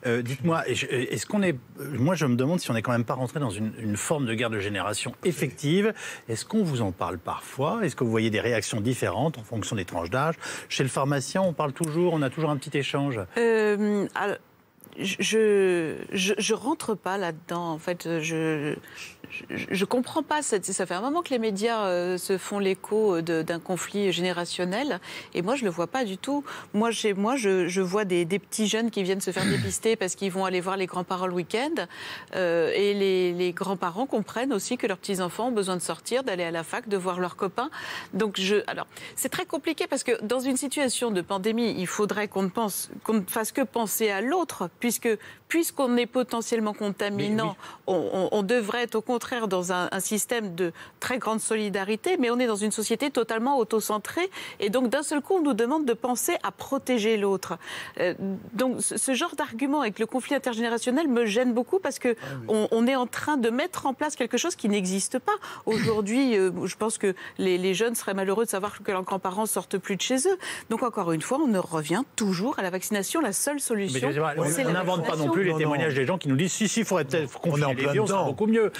Dites-moi, est-ce qu'on est... Moi, je me demande si on n'est quand même pas rentré dans une forme de guerre de génération effective. Est-ce qu'on vous en parle parfois? Est-ce que vous voyez des réactions différentes en fonction des tranches d'âge? Chez le pharmacien, on parle toujours, on a toujours un petit échange. Alors, je rentre pas là-dedans. En fait, je comprends pas. Ça fait un moment que les médias se font l'écho d'un conflit générationnel, et moi je le vois pas du tout. Moi, je vois des petits jeunes qui viennent se faire dépister parce qu'ils vont aller voir les grands-parents le week-end, et les grands-parents comprennent aussi que leurs petits-enfants ont besoin de sortir, d'aller à la fac, de voir leurs copains. Donc alors c'est très compliqué parce que dans une situation de pandémie, il faudrait qu'on ne fasse que penser à l'autre, puisqu'on est potentiellement contaminant. Oui. On devrait être au contraire dans un système de très grande solidarité, mais on est dans une société totalement autocentrée, et donc d'un seul coup on nous demande de penser à protéger l'autre. Donc ce genre d'argument avec le conflit intergénérationnel me gêne beaucoup, parce que on est en train de mettre en place quelque chose qui n'existe pas. Aujourd'hui, je pense que les jeunes seraient malheureux de savoir que leurs grands-parents sortent plus de chez eux. Donc encore une fois, on revient toujours à la vaccination. La seule solution, on n'invente pas non plus les témoignages des gens qui nous disent si, il faudrait peut-être confiner les vieux, c'est beaucoup mieux.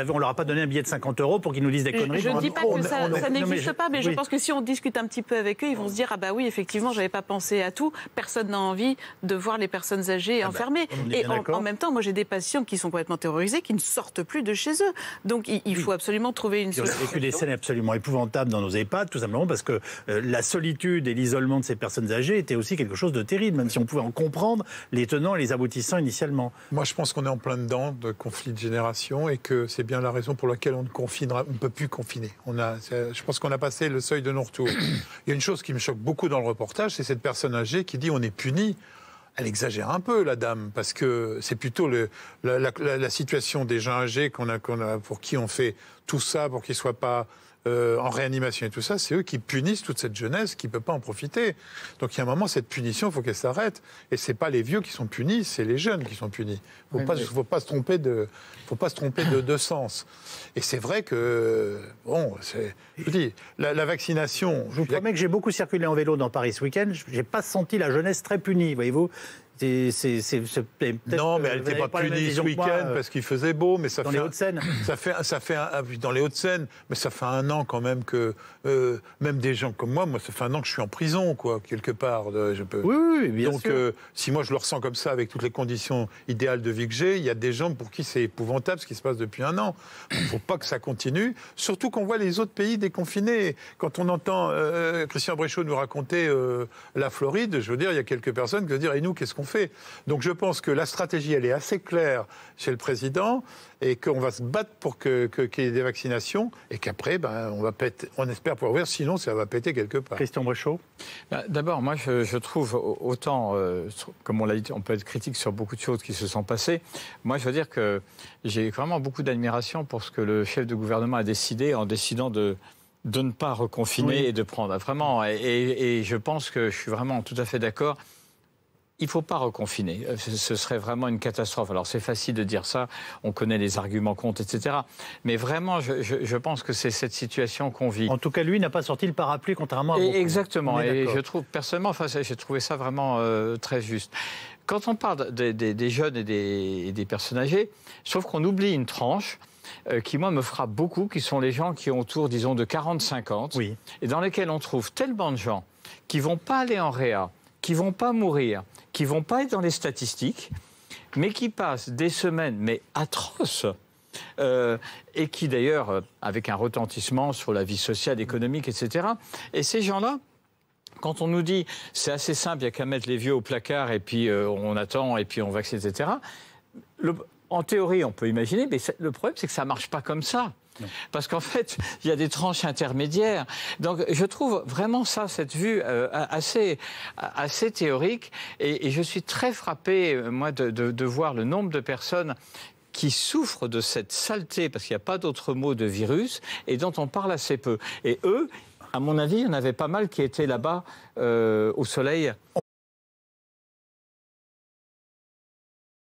On leur a pas donné un billet de 50 € pour qu'ils nous disent des conneries. Je ne dis pas que ça n'existe pas, mais je pense que si on discute un petit peu avec eux, ils vont se dire ah bah oui, effectivement, j'avais pas pensé à tout. Personne n'a envie de voir les personnes âgées enfermées. Et en même temps, moi j'ai des patients qui sont complètement terrorisés, qui ne sortent plus de chez eux. Donc il faut absolument trouver une solution. On a vécu des scènes absolument épouvantables dans nos EHPAD, tout simplement parce que la solitude et l'isolement de ces personnes âgées était aussi quelque chose de terrible, même si on pouvait en comprendre les tenants et les aboutissants initialement. Moi, je pense qu'on est en plein dedans de conflits de génération, et que c'est bien la raison pour laquelle on ne peut plus confiner. Je pense qu'on a passé le seuil de non-retour. Il y a une chose qui me choque beaucoup dans le reportage, c'est cette personne âgée qui dit on est puni. Elle exagère un peu, la dame, parce que c'est plutôt la situation des gens âgés pour qui on fait tout ça, pour qu'ils ne soient pas en réanimation et tout ça, c'est eux qui punissent toute cette jeunesse qui ne peut pas en profiter. Donc il y a un moment, cette punition, il faut qu'elle s'arrête. Et ce n'est pas les vieux qui sont punis, c'est les jeunes qui sont punis. Il ne faut pas se tromper de sens. Et c'est vrai que, je vous dis, la vaccination... Je vous promets que j'ai beaucoup circulé en vélo dans Paris ce week-end, je n'ai pas senti la jeunesse très punie, voyez-vous. Non, mais elle n'était pas punie ce week-end parce qu'il faisait beau, mais ça dans fait... les Hauts-de-Seine. Dans les Hauts-de-Seine, mais ça fait un an quand même que... même des gens comme moi, ça fait un an que je suis en prison, quoi, quelque part. Oui, bien sûr. Donc, si moi je le ressens comme ça, avec toutes les conditions idéales de vie que j'ai, il y a des gens pour qui c'est épouvantable ce qui se passe depuis un an. Il ne faut pas que ça continue, surtout qu'on voit les autres pays déconfinés. Quand on entend Christian Bréchot nous raconter la Floride, je veux dire, il y a quelques personnes qui vont dire, et nous, qu'est-ce qu'on fait? Donc je pense que la stratégie, elle est assez claire chez le président, et qu'on va se battre pour qu'il y ait des vaccinations, et qu'après, on espère pouvoir ouvrir, sinon ça va péter quelque part. Christian Bréchot. D'abord, moi je trouve autant, comme on l'a dit, on peut être critique sur beaucoup de choses qui se sont passées. Moi je veux dire que j'ai vraiment beaucoup d'admiration pour ce que le chef de gouvernement a décidé en décidant de ne pas reconfiner et de prendre. Vraiment, et je pense que je suis vraiment tout à fait d'accord. Il ne faut pas reconfiner. Ce serait vraiment une catastrophe. Alors, c'est facile de dire ça. On connaît les arguments contre, etc. Mais vraiment, je pense que c'est cette situation qu'on vit. En tout cas, lui n'a pas sorti le parapluie, contrairement à beaucoup. Exactement. Et je trouve, personnellement, j'ai trouvé ça vraiment très juste. Quand on parle des jeunes et des personnes âgées, je trouve qu'on oublie une tranche qui, moi, me frappe beaucoup, qui sont les gens qui ont autour, disons, de 40-50, et dans lesquels on trouve tellement de gens qui ne vont pas aller en réa, qui ne vont pas mourir, qui ne vont pas être dans les statistiques, mais qui passent des semaines, mais atroces, et qui d'ailleurs, avec un retentissement sur la vie sociale, économique, etc. Et ces gens-là, quand on nous dit c'est assez simple, il n'y a qu'à mettre les vieux au placard, et puis on attend, et puis on vaccine, etc. En théorie, on peut imaginer, mais le problème, c'est que ça ne marche pas comme ça. Non. Parce qu'en fait, il y a des tranches intermédiaires. Donc, je trouve vraiment ça, cette vue assez théorique. Et je suis très frappé, moi, de voir le nombre de personnes qui souffrent de cette saleté, parce qu'il n'y a pas d'autre mot, de virus, et dont on parle assez peu. Et eux, à mon avis, il y en avait pas mal qui étaient là-bas au soleil.